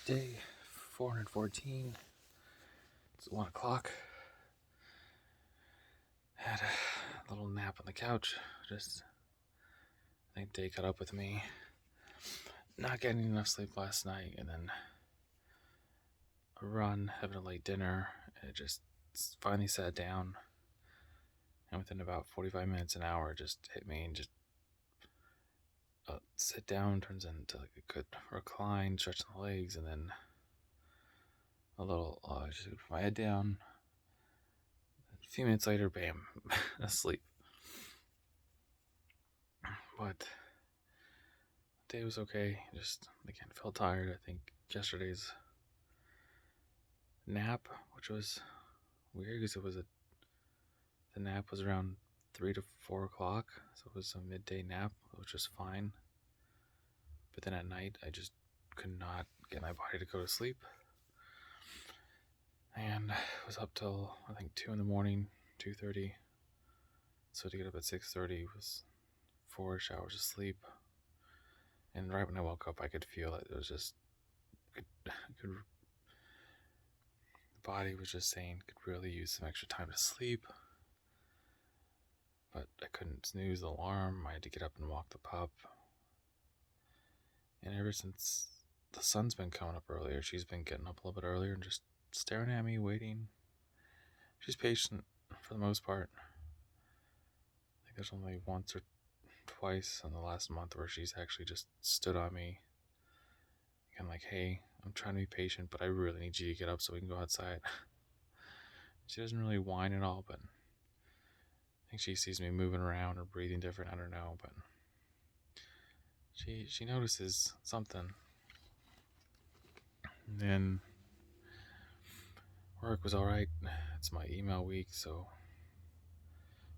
Day 414. It's 1 o'clock. Had a little nap on the couch. I think Day caught up with me. Not getting enough sleep last night, and then a run, having a late dinner, and it just finally sat down. And within about 45 minutes, an hour, it just hit me and just sit down turns into like a good recline, stretching the legs, and then a little, just put my head down. A few minutes later, bam, asleep. But the day was okay. Just again felt tired. I think yesterday's nap, which was weird because the nap was around 3 to 4 o'clock, so it was a midday nap, which was fine. But then at night, I just could not get my body to go to sleep, and I was up till I think 2 in the morning, 2:30. So to get up at 6:30 was 4-ish hours of sleep. And right when I woke up, I could feel it. It was just the body was just saying could really use some extra time to sleep. But I couldn't snooze the alarm. I had to get up and walk the pup. And ever since the sun's been coming up earlier, she's been getting up a little bit earlier and just staring at me, waiting. She's patient for the most part. I think there's only once or twice in the last month where she's actually just stood on me. Kind of like, hey, I'm trying to be patient, but I really need you to get up so we can go outside. She doesn't really whine at all, but I think she sees me moving around or breathing different. I don't know, but she notices something. And then work was all right. It's my email week, so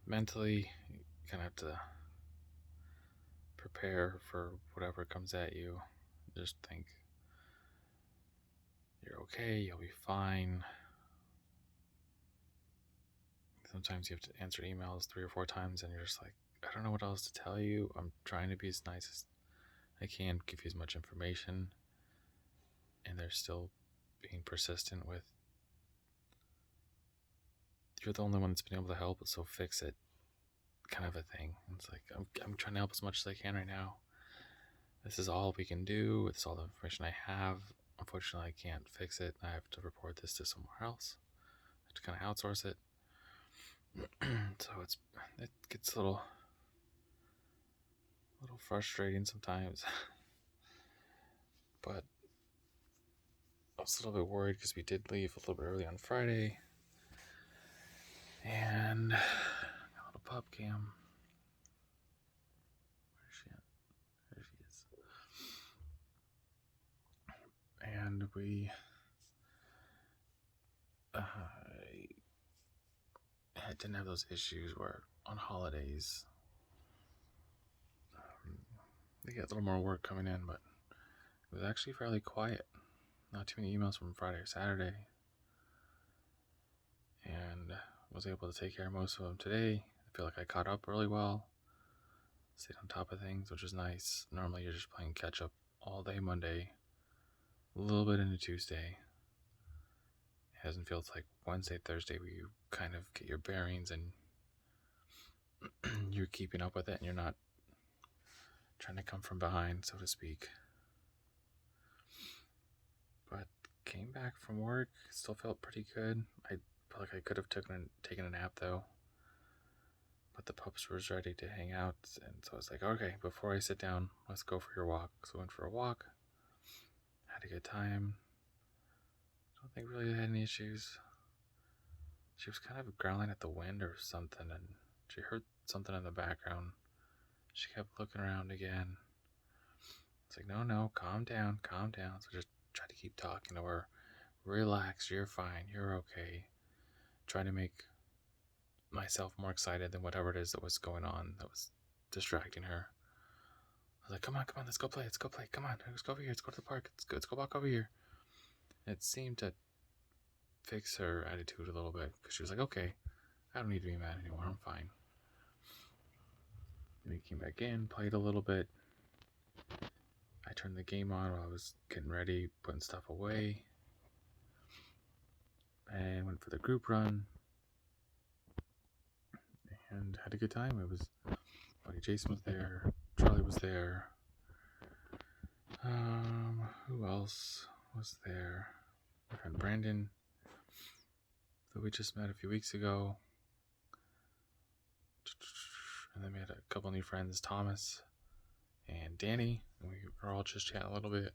mentally you kind of have to prepare for whatever comes at you. Just think you're okay, you'll be fine. Sometimes you have to answer emails 3 or 4 times and you're just like, I don't know what else to tell you. I'm trying to be as nice as I can, give you as much information, and they're still being persistent with, you're the only one that's been able to help, so fix it, kind of a thing. It's like, I'm trying to help as much as I can right now. This is all we can do. It's all the information I have. Unfortunately, I can't fix it. I have to report this to somewhere else. I have to kind of outsource it. So it gets a little frustrating sometimes. But I was a little bit worried because we did leave a little bit early on Friday. And a little pup cam. Where is she at? There she is. And we didn't have those issues where on holidays they get a little more work coming in, but it was actually fairly quiet. Not too many emails from Friday or Saturday, and was able to take care of most of them today. I feel like I caught up really well, stayed on top of things, which is nice. Normally you're just playing catch up all day Monday, a little bit into Tuesday. It hasn't felt like Wednesday, Thursday where you kind of get your bearings and you're keeping up with it and you're not trying to come from behind, so to speak. But came back from work, still felt pretty good. I felt like I could have taken a nap though, but the pups was ready to hang out, and so I was like, okay, before I sit down, let's go for your walk. So I went for a walk, had a good time. Don't think really I had any issues. She was kind of growling at the wind or something, and she heard something in the background. She kept looking around again. It's like, no, calm down. So just try to keep talking to her. Relax, you're fine, you're okay. Try to make myself more excited than whatever it is that was going on that was distracting her. I was like, come on, let's go play. Come on, let's go over here. Let's go to the park. Let's go walk over here. It seemed to fix her attitude a little bit because she was like, okay, I don't need to be mad anymore. I'm fine. And we came back in, played a little bit. I turned the game on while I was getting ready, putting stuff away, and went for the group run, and had a good time. It was buddy Jason was there, Charlie was there. Who else was there? My friend Brandon, that we just met a few weeks ago. And then we had a couple new friends, Thomas and Danny, and we were all just chatting a little bit.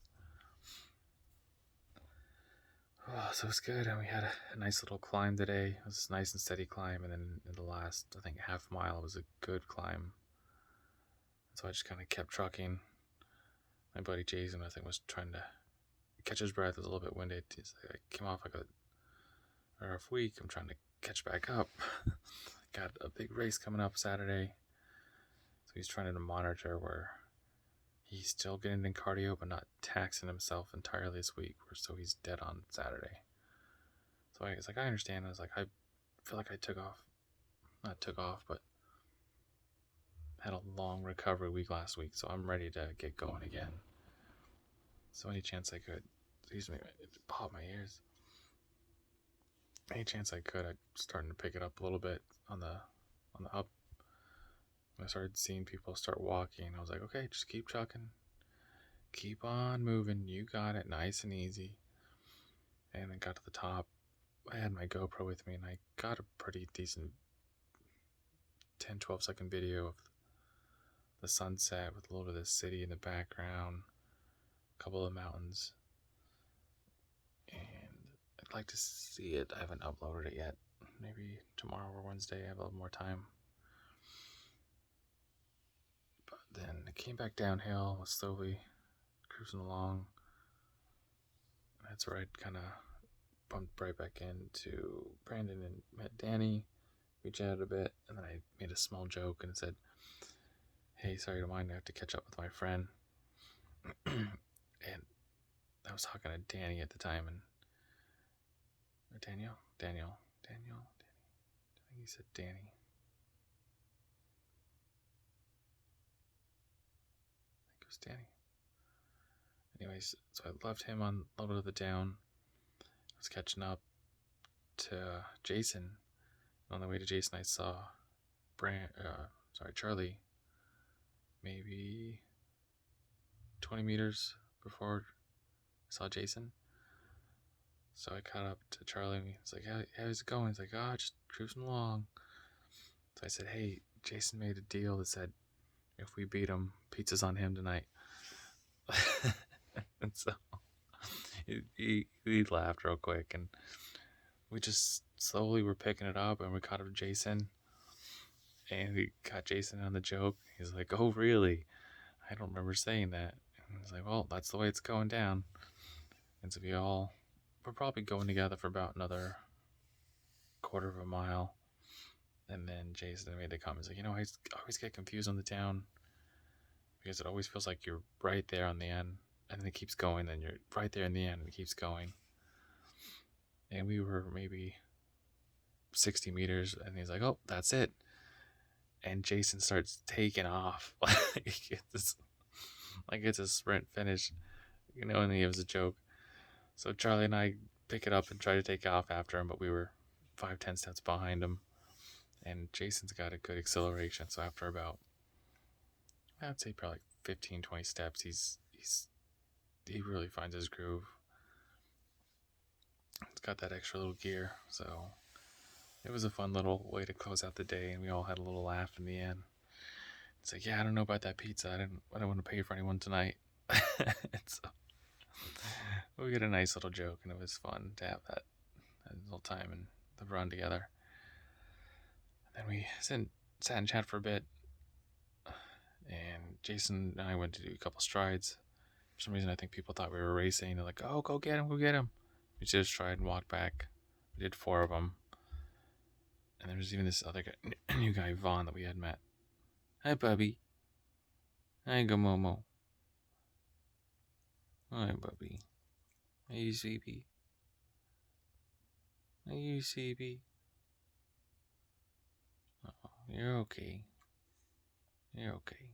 Oh, so it was good, and we had a nice little climb today. It was a nice and steady climb, and then in the last, I think, half mile was a good climb. So I just kind of kept trucking. My buddy Jason, I think, was trying to catch his breath. He was a little bit winded. I came off like a rough week. I'm trying to catch back up. Got a big race coming up Saturday. So he's trying to monitor where he's still getting in cardio but not taxing himself entirely this week, so he's dead on Saturday. So I was like, I understand. I was like, I feel like I not took off, but had a long recovery week last week, so I'm ready to get going again. So any chance I could, excuse me, it popped my ears. Any chance I could, I'm starting to pick it up a little bit on the up. When I started seeing people start walking, I was like, okay, just keep trucking. Keep on moving. You got it. Nice and easy. And then got to the top. I had my GoPro with me, and I got a pretty decent 10-12 second video of the sunset with a little bit of the city in the background, a couple of mountains. And I'd like to see it. I haven't uploaded it yet. Maybe tomorrow or Wednesday I have a little more time. Then I came back downhill, was slowly cruising along. That's where I kind of bumped right back into Brandon and met Danny. We chatted a bit, and then I made a small joke and said, hey, sorry to mind, I have to catch up with my friend. And I was talking to Danny at the time, or Daniel. I think he said Danny. Danny. Anyways, so I left him on a little bit of the down. I was catching up to Jason. On the way to Jason, I saw Charlie, maybe 20 meters before I saw Jason. So I caught up to Charlie, and he's like, how's it going? He's like, just cruising along. So I said, hey, Jason made a deal that said if we beat him, pizza's on him tonight. And so he laughed real quick, and we just slowly were picking it up, and we caught up to Jason, and we got Jason on the joke. He's like, oh, really? I don't remember saying that. And he's like, well, that's the way it's going down. And so we're probably going together for about another quarter of a mile. And then Jason made the comment, he's like, I always get confused on the down because it always feels like you're right there on the end, and then it keeps going, then you're right there in the end, and it keeps going. And we were maybe 60 meters, and he's like, oh, that's it. And Jason starts taking off. like it's a sprint finish, and it was a joke. So Charlie and I pick it up and try to take off after him, but we were 5-10 steps behind him. And Jason's got a good acceleration, so after about, I'd say probably 15-20 steps, he really finds his groove. It's got that extra little gear, so it was a fun little way to close out the day, and we all had a little laugh in the end. It's like, I don't know about that pizza. I don't want to pay for anyone tonight. So we had a nice little joke, and it was fun to have that little time and the run together. And then we sat and chat for a bit, and Jason and I went to do a couple strides. For some reason, I think people thought we were racing. They're like, oh, go get him. We just tried and walked back. We did 4 of them. And there was even this other guy, new guy, Vaughn, that we had met. Hi, Bubby. Hi, Gamomo. Hi, Bubby. Are you sleepy? Are you sleepy? Oh, you're okay. You're okay.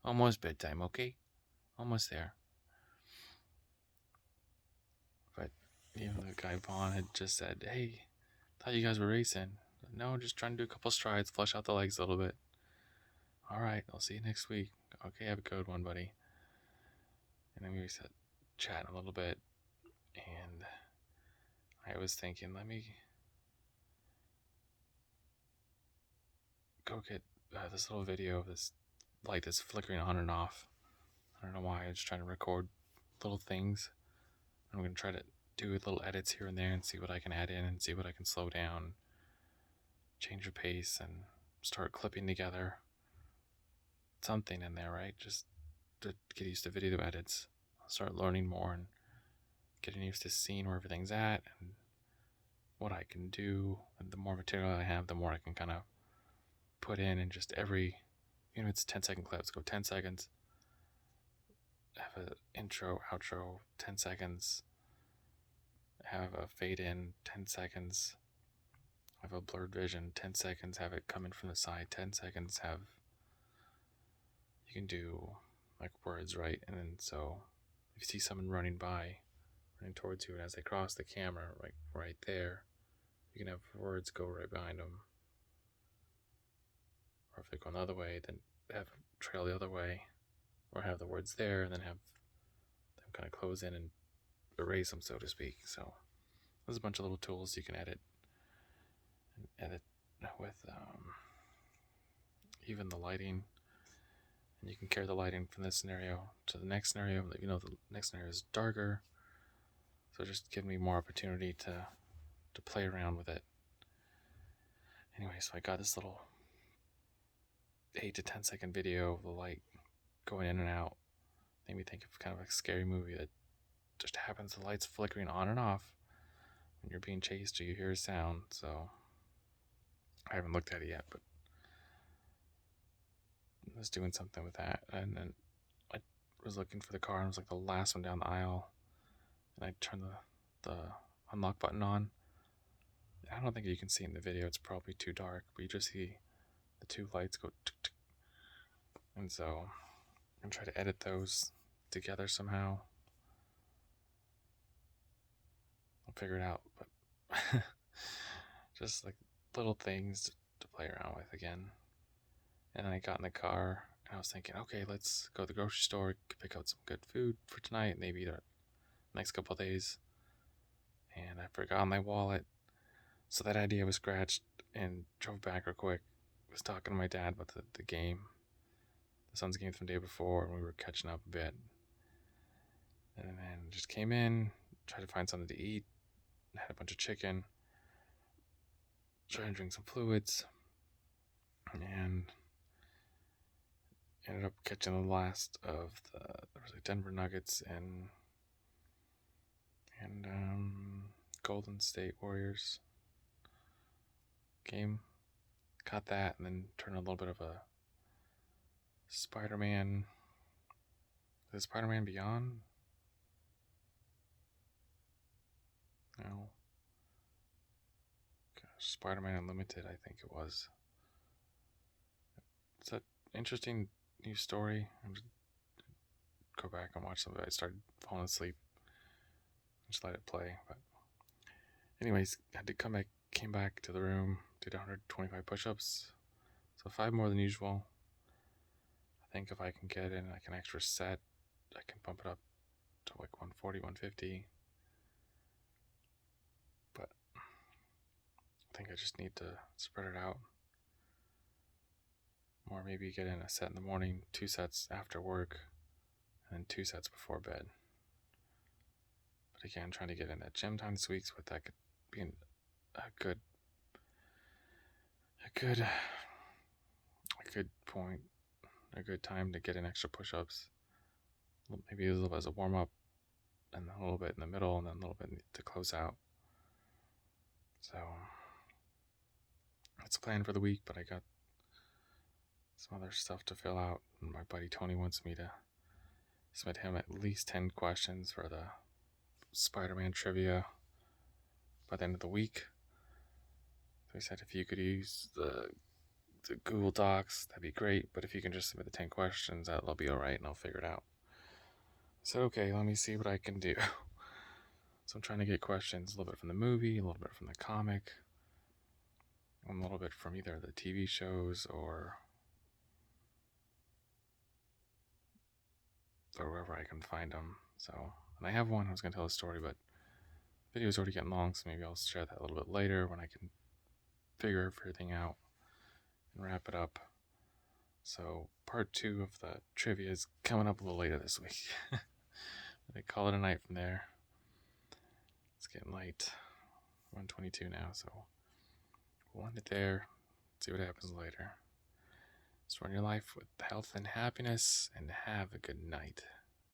Almost bedtime, okay? Almost there. Even the guy Vaughn had just said, "Hey, thought you guys were racing." No, just trying to do a couple strides, flush out the legs a little bit. All right, I'll see you next week. Okay, have a good one, buddy. And then we sat chatting a little bit, and I was thinking, let me go get this little video of this light that's flickering on and off. I don't know why. I'm just trying to record little things. I'm going to try to do little edits here and there and see what I can add in and see what I can slow down, change the pace, and start clipping together something in there, right? Just to get used to video edits. I'll start learning more and getting used to seeing where everything's at and what I can do. And the more material I have, the more I can kind of put in, and just every, it's 10-second clips, go 10 seconds, have an intro, outro, 10 seconds, have a fade in, 10 seconds, have a blurred vision, 10 seconds, have it come in from the side, 10 seconds, you can do like words, right? And then so if you see someone running towards you, and as they cross the camera, like right there, you can have words go right behind them. Or if they're going the other way, then have trail the other way, or have the words there and then have them kind of close in and erase them, so to speak. So there's a bunch of little tools you can edit with, even the lighting, and you can carry the lighting from this scenario to the next scenario. The next scenario is darker, so just give me more opportunity to play around with it. Anyway, so I got this little 8 to 10 second video of the light going in and out. Made me think of kind of a scary movie that just happens. The light's flickering on and off when you're being chased or you hear a sound. So I haven't looked at it yet, but I was doing something with that. And then I was looking for the car, and it was like the last one down the aisle. And I turned the unlock button on. I don't think you can see in the video, it's probably too dark, but you just see the two lights go tick, tick. And so I'm trying to edit those together somehow. I'll figure it out, but just like little things to play around with again. And then I got in the car and I was thinking, okay, let's go to the grocery store, pick out some good food for tonight, maybe the next couple of days. And I forgot my wallet, so that idea was scratched, and drove back real quick. I was talking to my dad about the game, the Suns game from the day before, and we were catching up a bit. And then just came in, tried to find something to eat, had a bunch of chicken, tried to drink some fluids, and ended up catching the last of there was like Denver Nuggets and Golden State Warriors game. Caught that, and then turned a little bit of a Spider-Man. Is it Spider-Man Beyond? No. Gosh, Spider-Man Unlimited, I think it was. It's an interesting new story. I'm just go back and watch some of it. I started falling asleep. Just let it play. But anyways, had to came back to the room, did 125 push-ups. So 5 more than usual. I think if I can get in like an extra set, I can bump it up to like 140, 150. But I think I just need to spread it out. Or maybe get in a set in the morning, 2 sets after work, and then 2 sets before bed. But again, trying to get in that gym time this week, so that could be a good point, a good time to get in extra push-ups. Maybe a little as a warm-up, and a little bit in the middle, and then a little bit to close out. So that's a plan for the week, but I got some other stuff to fill out. And my buddy Tony wants me to submit him at least 10 questions for the Spider-Man trivia by the end of the week. So he said if you could use the Google Docs, that'd be great, but if you can just submit the 10 questions, that'll be alright, and I'll figure it out. I said, okay, let me see what I can do. So I'm trying to get questions a little bit from the movie, a little bit from the comic, and a little bit from either the TV shows or wherever I can find them. So, and I have one I was going to tell a story, but the video's already getting long, so maybe I'll share that a little bit later when I can figure everything out and wrap it up. So part 2 of the trivia is coming up a little later this week. I call it a night from there. It's getting late. 1:22 now, so we'll end it there. See what happens later. Just run your life with health and happiness, and have a good night.